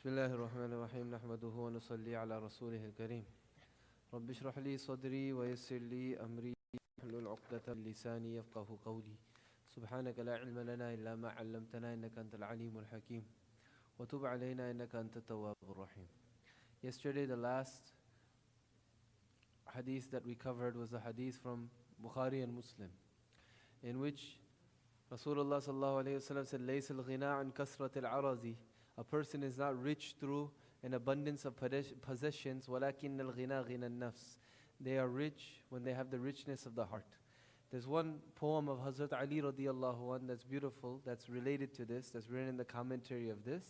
بسم الله الرحمن الرحيم نحمده ونصلي على رسوله الكريم رب اشرح لي صدري ويسر لي أمري واحلل عقدة من لساني يفقه قولي سبحانك لا علم لنا إلا ما علمتنا إنك أنت العليم الحكيم وتب علينا إنك أنت التواب الرحيم. Yesterday the last hadith that we covered was a hadith from Bukhari and Muslim, in which Rasulullah sallallahu alayhi wa sallam said, لَيْسَ الْغِنَىٰ عَنْ كَسْرَةِ الْعَرَضِ. A person is not rich through an abundance of possessions, وَلَكِنَّ الْغِنَىٰ غِنَى النَّفْسِ. They are rich when they have the richness of the heart. There's one poem of Hazrat Ali radiallahu anh that's beautiful, that's related to this, that's written in the commentary of this.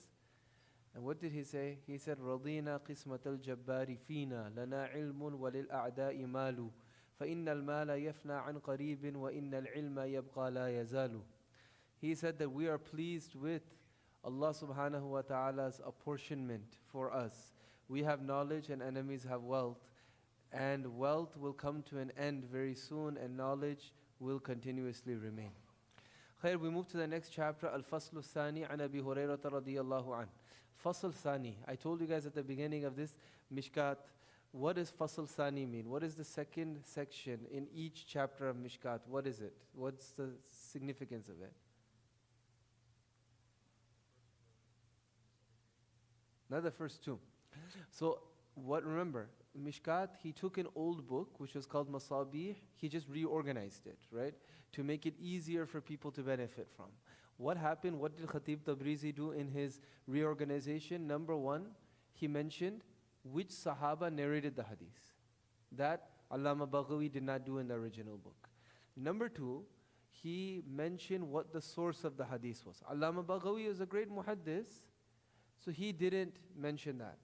And what did he say? He said, رَضِينَا قِسْمَةَ الْجَبَّارِ فِينَا لَنَا عِلْمٌ وَلِلْأَعْدَاءِ مَالُ فَإِنَّ الْمَالَ يَفْنَى عَنْ قَرِيبٍ وَإِنَّ الْعِلْمَ يَبْقَى لَا يَزَالُ. He said that we are pleased with Allah subhanahu wa ta'ala's apportionment for us. We have knowledge and enemies have wealth. And wealth will come to an end very soon and knowledge will continuously remain. Khair, we move to the next chapter, Al-Faslu Thani an Abi Hurairah radiyallahu an. Fasl Thani. I told you guys at the beginning of this Mishkat, what does Fasl Thani mean? What is the second section in each chapter of Mishkat? What is it? What's the significance of it? Not the first two. So remember, Mishkat, he took an old book which was called Masabih, he just reorganized it, right? To make it easier for people to benefit from. What happened? What did Khatib Tabrizi do in his reorganization? Number one, he mentioned which Sahaba narrated the hadith. That Allama Baghawi did not do in the original book. Number two, he mentioned what the source of the hadith was. Allama Baghawi is a great muhaddis, so he didn't mention that.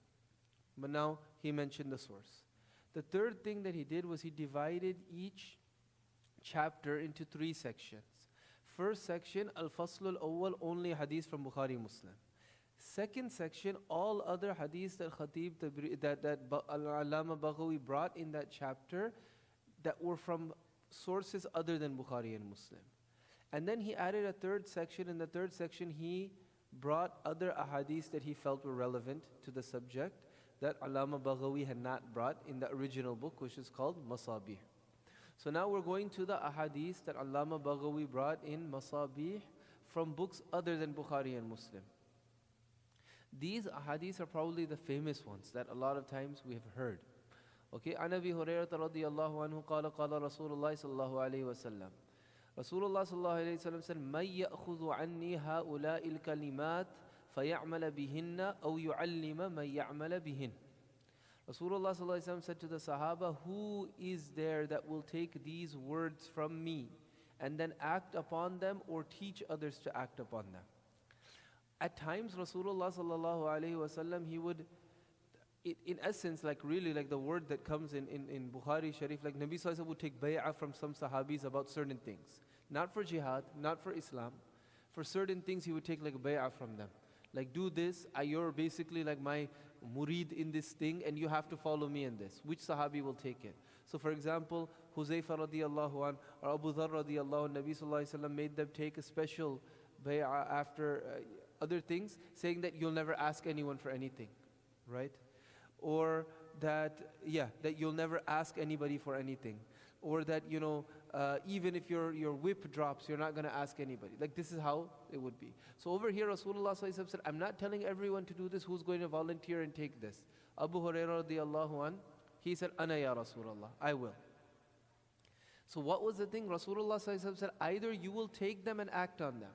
But now he mentioned the source. The third thing that he did was he divided each chapter into three sections. First section, Al-Fasl Al-Awwal, only hadith from Bukhari Muslim. Second section, all other hadiths that Allama Baghawi brought in that chapter that were from sources other than Bukhari and Muslim. And then he added a third section. In the third section, he brought other ahadiths that he felt were relevant to the subject that Allama Baghawi had not brought in the original book, which is called Masabih. So now we're going to the ahadiths that Allama Baghawi brought in Masabih from books other than Bukhari and Muslim. These ahadiths are probably the famous ones that a lot of times we have heard. Okay, An Abi Hurairah radiyallahu anhu qala qala Rasulullah sallallahu alayhi wa sallam. Rasulullah sallallahu alayhi wa sallam said, مَنْ يَأْخُذُ عَنِّي هَؤُلَاءِ الْكَلِمَاتِ فَيَعْمَلَ بِهِنَّ أَوْ يُعَلِّمَ مَنْ يَعْمَلَ بِهِنَّ. Rasulullah sallallahu alayhi wa sallam said to the Sahaba, who is there that will take these words from me and then act upon them or teach others to act upon them? At times Rasulullah sallallahu alayhi wa sallam, he would, in essence, like really like the word that comes in Bukhari Sharif, like Nabi sallallahu alayhi wa sallam would take bay'ah from some Sahabis about certain things. Not for jihad, not for Islam. For certain things he would take like bay'ah from them. Like, do this, you're basically like my murid in this thing and you have to follow me in this. Which Sahabi will take it? So for example, Huzaifa radiallahu an or Abu Dharr radiallahu an, Nabi sallallahu alayhi wa sallam made them take a special bay'ah after other things, saying that you'll never ask anyone for anything, right? Or that you'll never ask anybody for anything. Or that, even if your whip drops, you're not going to ask anybody. Like, this is how it would be. So over here, Rasulullah ﷺ said, I'm not telling everyone to do this who's going to volunteer and take this. Abu Hurairah radiallahu an, he said, Ana ya Rasulullah, I will. So what was the thing? Rasulullah ﷺ said, either you will take them and act on them.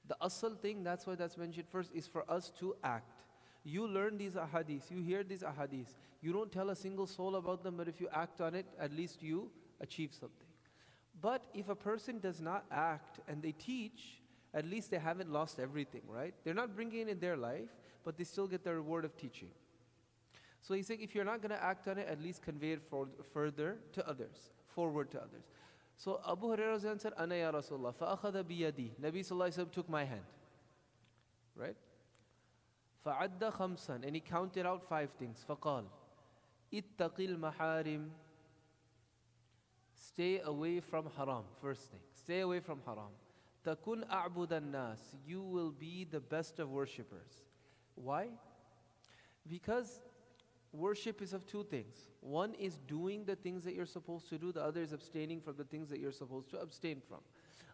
The asal thing, that's why that's mentioned first, is for us to act. You learn these ahadiths, you hear these ahadiths. You don't tell a single soul about them, but if you act on it, at least you achieve something. But if a person does not act and they teach, at least they haven't lost everything, right? They're not bringing it in their life, but they still get the reward of teaching. So he's saying, if you're not going to act on it, at least convey it further to others, forward to others. So Abu Hurairah said, Ana ya Rasulullah, فَأَخَذَ بِيَدِي. Nabi sallallahu alayhi wa sallam took my hand, right? فَعَدَّ خَمْسًا. And he counted out 5 things. فَقَالْ اتَّقِ الْمَحَارِمِ. Stay away from haram. First thing, stay away from haram. تَكُنْ أَعْبُدَ النَّاسِ. You will be the best of worshippers. Why? Because worship is of two things. One is doing the things that you're supposed to do, the other is abstaining from the things that you're supposed to abstain from.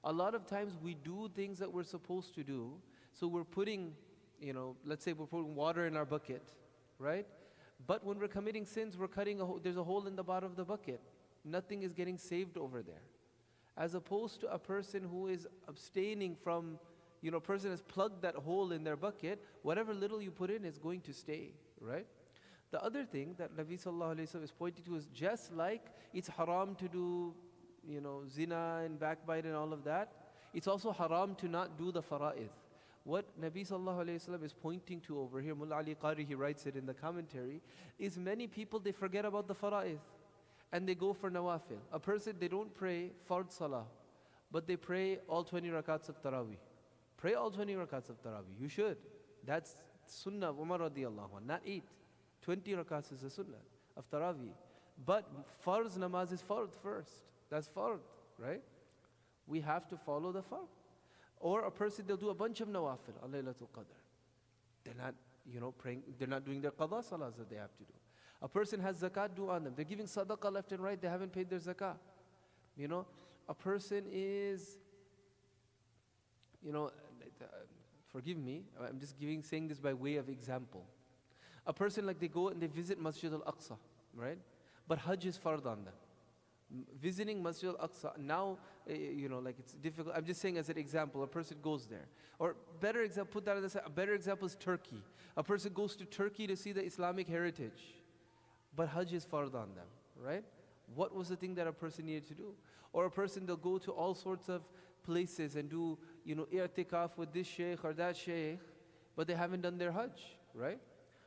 A lot of times we do things that we're supposed to do, so we're putting, let's say we're putting water in our bucket, right? But when we're committing sins, we're cutting there's a hole in the bottom of the bucket. Nothing is getting saved over there. As opposed to a person who is abstaining from, a person has plugged that hole in their bucket, whatever little you put in is going to stay, right? The other thing that Nabi Sallallahu Alaihi Wasallam is pointing to is just like it's haram to do, zina and backbite and all of that, it's also haram to not do the fara'id. What Nabi Sallallahu Alaihi Wasallam is pointing to over here, Mullah Ali Qari, he writes it in the commentary, is many people, they forget about the fara'id and they go for nawafil. A person, they don't pray fard salah, but they pray all 20 rakats of tarawih. Pray all 20 rakats of tarawih. You should. That's sunnah of Umar radiallahu anhu, not 8. 20 rakats is the sunnah of tarawih. But farz namaz is fard first. That's fard, right? We have to follow the fard. Or a person, they'll do a bunch of nawafil, Laylatul Qadr. They're not, praying, they're not doing their qada salahs that they have to do. A person has zakat due on them. They're giving sadaqah left and right, they haven't paid their zakah. A person is, forgive me, I'm just saying this by way of example. A person, like, they go and they visit Masjid al-Aqsa, right? But Hajj is fard on them. Visiting Masjid al-Aqsa, now, it's difficult. I'm just saying as an example, a person goes there. Or better example, put that on the side, a better example is Turkey. A person goes to Turkey to see the Islamic heritage, but Hajj is fard on them, right? What was the thing that a person needed to do? Or a person, they'll go to all sorts of places and do, i'tikaf with this sheikh or that sheikh, but they haven't done their Hajj, right?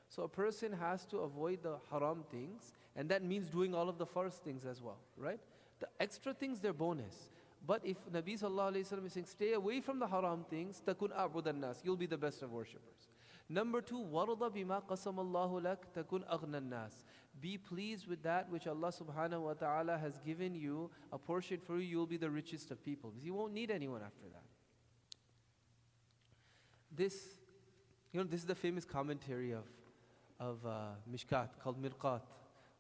So a person has to avoid the haram things, and that means doing all of the first things as well, right? The extra things, they're bonus. But if Nabi Sallallahu Alaihi Wasallam is saying, stay away from the haram things, takun a'budan nas, you'll be the best of worshippers. Number 2, warada bima qasamallahu lak takun aghnan nas. Be pleased with that which Allah subhanahu wa ta'ala has given you, a portion for you, you'll be the richest of people. Because you won't need anyone after that. This is the famous commentary of Mishkat called Mirqat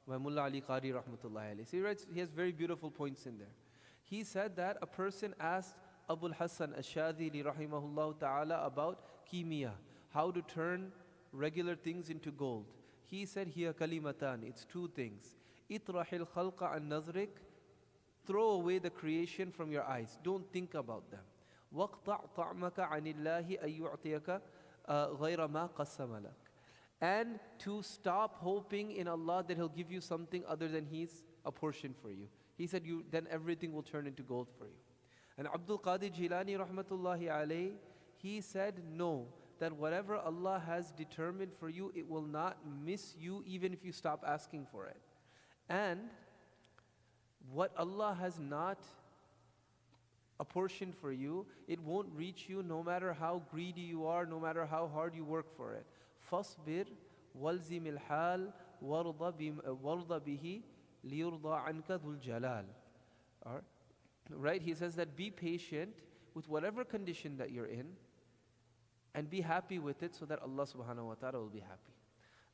by Mullah Ali Qari rahmatullahi alayhi. So he has very beautiful points in there. He said that a person asked Abul Hasan Ash-Shadhili rahimahullah ta'ala about kimia, how to turn regular things into gold. He said, hiya kalimatan, it's two things. Itrahil khalqa an nazrik, throw away the creation from your eyes, don't think about them. Waqta' ta'maka anillahi ay yu'tiyaka ghayra ma qassama lak. And to stop hoping in Allah that He'll give you something other than He's a portion for you. He said, then everything will turn into gold for you. And Abdul Qadir Jilani rahmatullahi alayhi, he said, no, that whatever Allah has determined for you, it will not miss you even if you stop asking for it. And what Allah has not apportioned for you, it won't reach you no matter how greedy you are, no matter how hard you work for it. فَاصْبِرْ وَالْزِمِ الْحَالِ وَارْضَ بِهِ لِيُرْضَى عَنْكَ ذُو الْجَلَالِ. Right? He says that be patient with whatever condition that you're in and be happy with it so that Allah subhanahu wa ta'ala will be happy.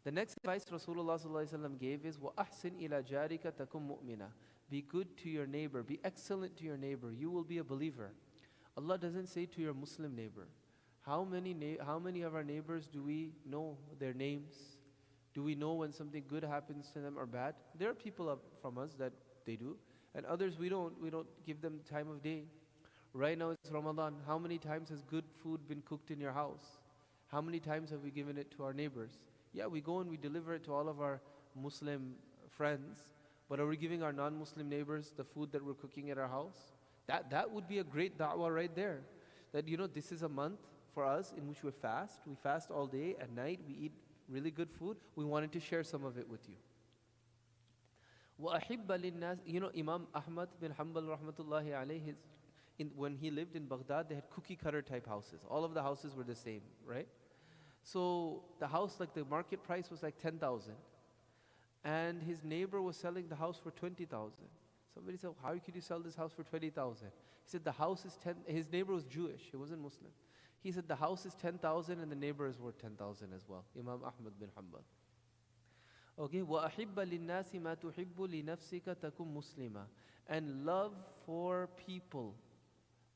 The next advice Rasulullah sallallahu alaihi wasallam gave is وَأَحْسِنْ إِلَى جَارِكَ تَكُمْ مُؤْمِنًا. Be good to your neighbor, be excellent to your neighbor, you will be a believer. Allah doesn't say to your Muslim neighbor. How many of our neighbors do we know their names? Do we know when something good happens to them or bad? There are people from us that they do, and others we don't give them time of day. Right now it's Ramadan. How many times has good food been cooked in your house? How many times have we given it to our neighbors? Yeah, we go and we deliver it to all of our Muslim friends, but are we giving our non-Muslim neighbors the food that we're cooking at our house? That would be a great da'wah right there. That this is a month for us in which we fast. We fast all day, at night we eat really good food. We wanted to share some of it with you. وَأَحِبَّ لِلنَّاسِ Imam Ahmad bin Hanbal rahmatullahi alayhi, when he lived in Baghdad, they had cookie cutter type houses. All of the houses were the same, right? So the house, like the market price was like 10,000. And his neighbor was selling the house for 20,000. Somebody said, how could you sell this house for 20,000? He said, the house is 10, his neighbor was Jewish, he wasn't Muslim. He said the house is 10,000 and the neighbor is worth 10,000 as well. Imam Ahmad bin Hanbal. Okay, وَأَحِبَّ لِلنَّاسِ مَا تُحِبُّ لِنَفْسِكَ تَكُنْ مُسْلِمًا. And love for people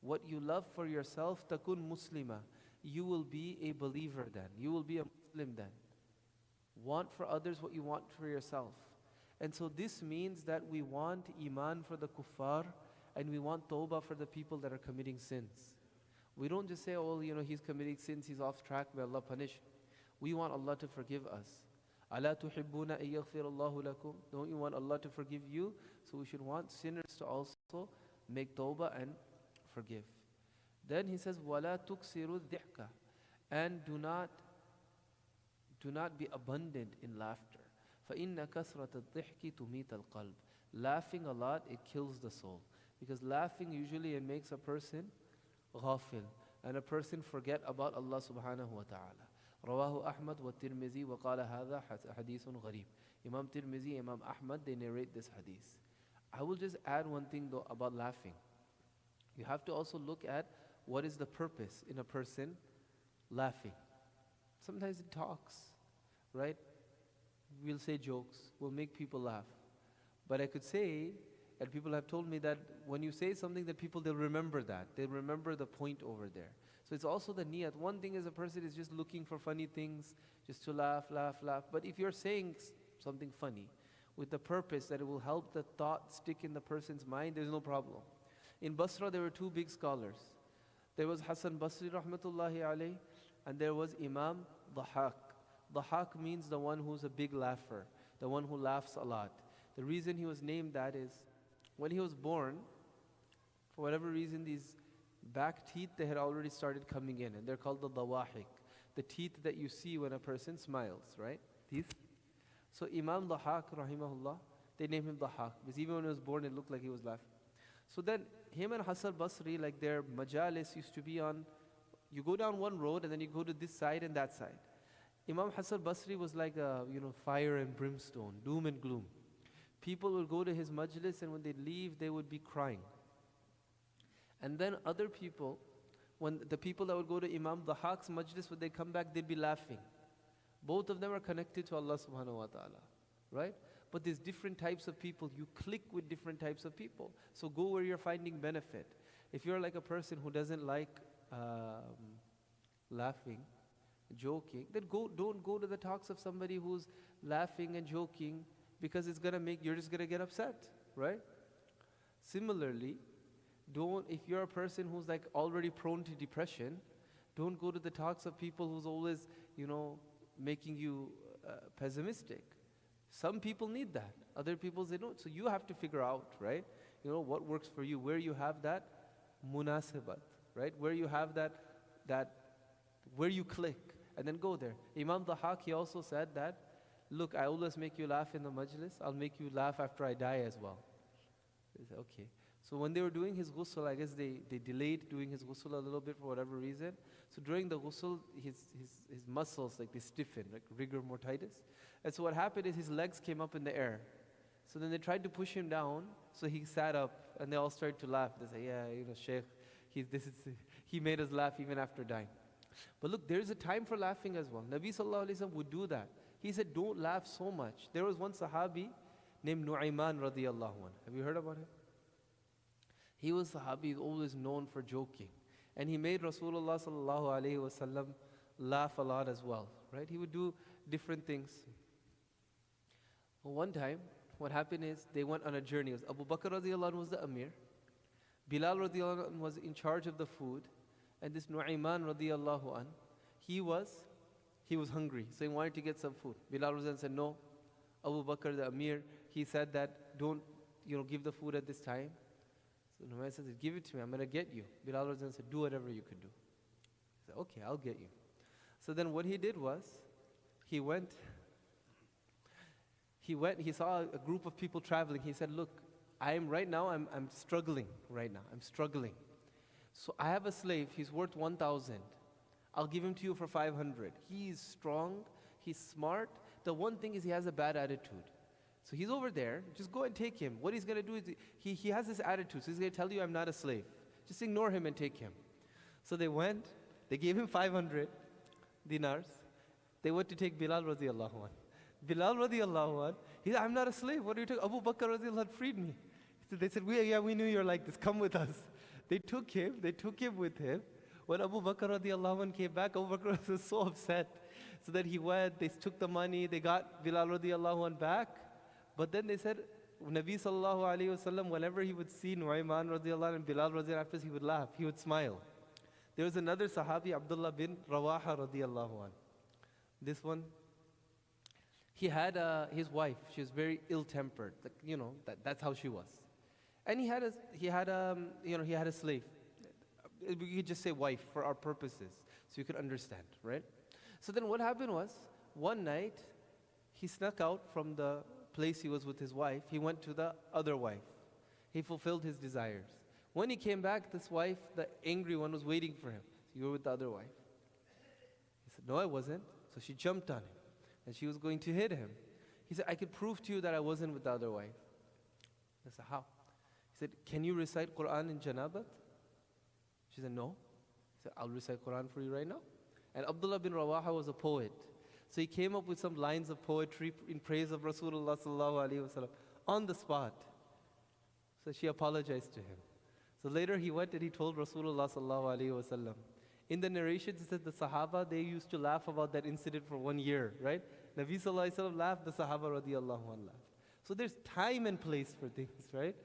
what you love for yourself, takun muslima. You will be a believer then. You will be a Muslim then. Want for others what you want for yourself. And so this means that we want iman for the kuffar and we want tawbah for the people that are committing sins. We don't just say, oh, he's committing sins, he's off track, may Allah punish him. We want Allah to forgive us. أَلَا تُحِبُّونَ أَن يَغْفِرَ اللَّهُ لَكُمْ. Don't you want Allah to forgive you? So we should want sinners to also make tawbah and forgive. Then he says, وَلَا تُكْسِرُ الضِّحْكَ. And do not be abundant in laughter. فَإِنَّ كَثْرَةَ الضِّحْكِ تُمِيتَ الْقَلْبِ. Laughing a lot, it kills the soul. Because laughing usually it makes a person ghafil, and a person forget about Allah subhanahu wa ta'ala. رواه أحمد والترمذي وقال هذا حديث غريب. Imam Tirmizi, Imam Ahmad, they narrate this hadith. I will just add one thing though about laughing. You have to also look at what is the purpose in a person laughing. Sometimes it talks, right? We'll say jokes, we'll make people laugh. But I could say, and people have told me that when you say something that people, they'll remember that. They'll remember the point over there. So it's also the niyat. One thing is a person is just looking for funny things, just to laugh. But if you're saying something funny with the purpose that it will help the thought stick in the person's mind, there's no problem. In Basra, there were two big scholars. There was Hassan Basri rahmatullahi alayh, and there was Imam Dhahak. Dhahak means the one who's a big laugher, the one who laughs a lot. The reason he was named that is, when he was born, for whatever reason, these back teeth, they had already started coming in, and they're called the dawahik, the teeth that you see when a person smiles, right? Teeth. So Imam Dhahak, rahimahullah, they named him Dhahak, because even when he was born, it looked like he was laughing. So then, him and Hassan Basri, like their majalis used to be on, you go down one road, and then you go to this side and that side. Imam Hassan Basri was like a, fire and brimstone, doom and gloom. People would go to his majlis, and when they leave, they would be crying. And then other people, when the people that would go to Imam Dhahak's majlis, when they come back, they'd be laughing. Both of them are connected to Allah subhanahu wa ta'ala, right? But there's different types of people. You click with different types of people. So go where you're finding benefit. If you're like a person who doesn't like laughing, joking, then don't go to the talks of somebody who's laughing and joking, because it's gonna make, you're just gonna get upset, right? Similarly, if you're a person who's like already prone to depression, don't go to the talks of people who's always, making you pessimistic. Some people need that. Other people, they don't. So you have to figure out, right? What works for you, where you have that munasabat, right? Where you have that where you click, and then go there. Imam Dhahak, he also said that, look, I always make you laugh in the majlis, I'll make you laugh after I die as well. He said, okay. So when they were doing his ghusl, I guess they delayed doing his ghusl a little bit for whatever reason. So during the ghusl, his muscles, like they stiffened, like rigor mortis. And so what happened is his legs came up in the air. So then they tried to push him down, so he sat up, and they all started to laugh. They say, yeah, Shaykh, he made us laugh even after dying. But look, there's a time for laughing as well. Nabi sallallahu alaihi wasallam would do that. He said, don't laugh so much. There was one sahabi named Nu'ayman radiyallahu anhu. Have you heard about him? He was sahabi, always known for joking. And he made Rasulullah sallallahu alaihi wasallam laugh a lot as well, right? He would do different things. One time, what happened is, they went on a journey. It was Abu Bakr radiyallahu anhu was the Amir. Bilal radiyallahu anhu was in charge of the food. And this Nu'ayman radiyallahu anhu, he was hungry, so he wanted to get some food. Bilal radiyallahu anhu said, no. Abu Bakr, the Amir, he said that, don't, give the food at this time. So Nu'ayman says, give it to me, I'm going to get you. Bilal radiyallahu anhu said, do whatever you could do. He said, okay, I'll get you. So then what he did was, he saw a group of people traveling. He said, look, I'm struggling right now. I'm struggling. So I have a slave, he's worth 1,000. I'll give him to you for 500. He's strong, he's smart. The one thing is he has a bad attitude. So he's over there, just go and take him. What he's going to do is, he has this attitude, so he's going to tell you, I'm not a slave. Just ignore him and take him. So they went, They gave him 500 dinars. They went to take Bilal radiallahu anh. Bilal radiallahu anh, he said, I'm not a slave. What are you talking? Abu Bakr radiallahu anh freed me. They said, we knew you're like this. Come with us. They took him with him. When Abu Bakr radiallahu anh came back, Abu Bakr was so upset. So that he went, they took the money, they got Bilal radiallahu anh back. But then they said, Nabi sallallahu alayhi wasallam, whenever he would see Nu'ayman radiallahu anh and Bilal radiallahu anh, he would laugh, he would smile. There was another Sahabi, Abdullah bin Rawaha radiallahu anh. This one, he had his wife. She was very ill-tempered. That's how she was. And he had a slave. We could just say wife for our purposes, so you could understand, right? So then what happened was, one night, he snuck out from the place he was with his wife. He went to the other wife. He fulfilled his desires. When he came back, this wife, the angry one, was waiting for him. So, you were with the other wife. He said, no, I wasn't. So she jumped on him, and she was going to hit him. He said, I could prove to you that I wasn't with the other wife. I said, how? He said, can you recite Quran in Janabat? She said, no. He said, I'll recite Quran for you right now. And Abdullah bin Rawaha was a poet. So he came up with some lines of poetry in praise of Rasulullah sallallahu alaihi wasallam on the spot. So she apologized to him. So later he went and he told Rasulullah sallallahu alaihi wasallam. In the narrations, it says the Sahaba, they used to laugh about that incident for 1 year, right? Nabi sallallahu alaihi wasallam laughed, the Sahaba radiallahu anhu laughed. So there's time and place for things, right?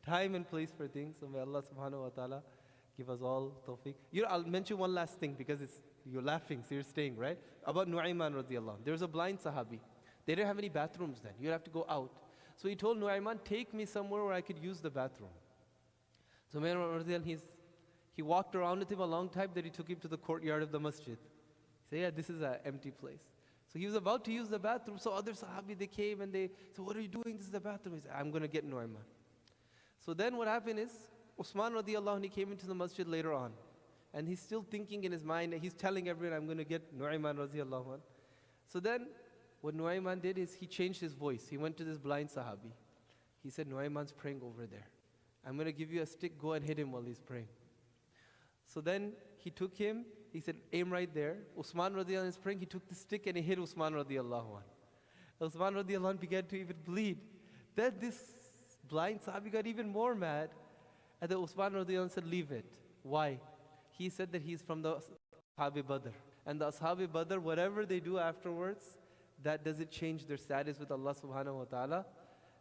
Time and place for things. So may Allah subhanahu wa ta'ala give us all tawfiq. I'll mention one last thing because you're laughing, so you're staying, right? About Nu'ayman radiallahu anh. There was a blind Sahabi. They didn't have any bathrooms then. You'd have to go out. So he told Nu'ayman, take me somewhere where I could use the bathroom. So he walked around with him a long time, then he took him to the courtyard of the masjid. He said, yeah, this is an empty place. So he was about to use the bathroom, so other Sahabi, they came and they said, what are you doing? This is the bathroom. He said, I'm going to get Nu'ayman. So then what happened is, Usman radiallahu anh, he came into the masjid later on. And he's still thinking in his mind, he's telling everyone, I'm going to get Nu'ayman radiallahu anh. So then, what Nu'ayman did is he changed his voice. He went to this blind Sahabi. He said, Nu'ayman's praying over there. I'm going to give you a stick, go and hit him while he's praying. So then he took him, he said, aim right there. Usman radiallahu anh is praying, he took the stick and he hit Usman radiallahu anh. Usman radiallahu anh began to even bleed. Then this blind Sahabi got even more mad. And then Usman radiallahu anh said, leave it. Why? He said that he's from the Ashab-e Badr. And the Ashab-e Badr, whatever they do afterwards, that doesn't change their status with Allah subhanahu wa ta'ala.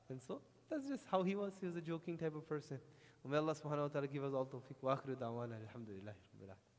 And so, that's just how he was. He was a joking type of person. May Allah subhanahu wa ta'ala give us all tawfiq. Wa akhiru da'wana alhamdulillahi rabbil alamin.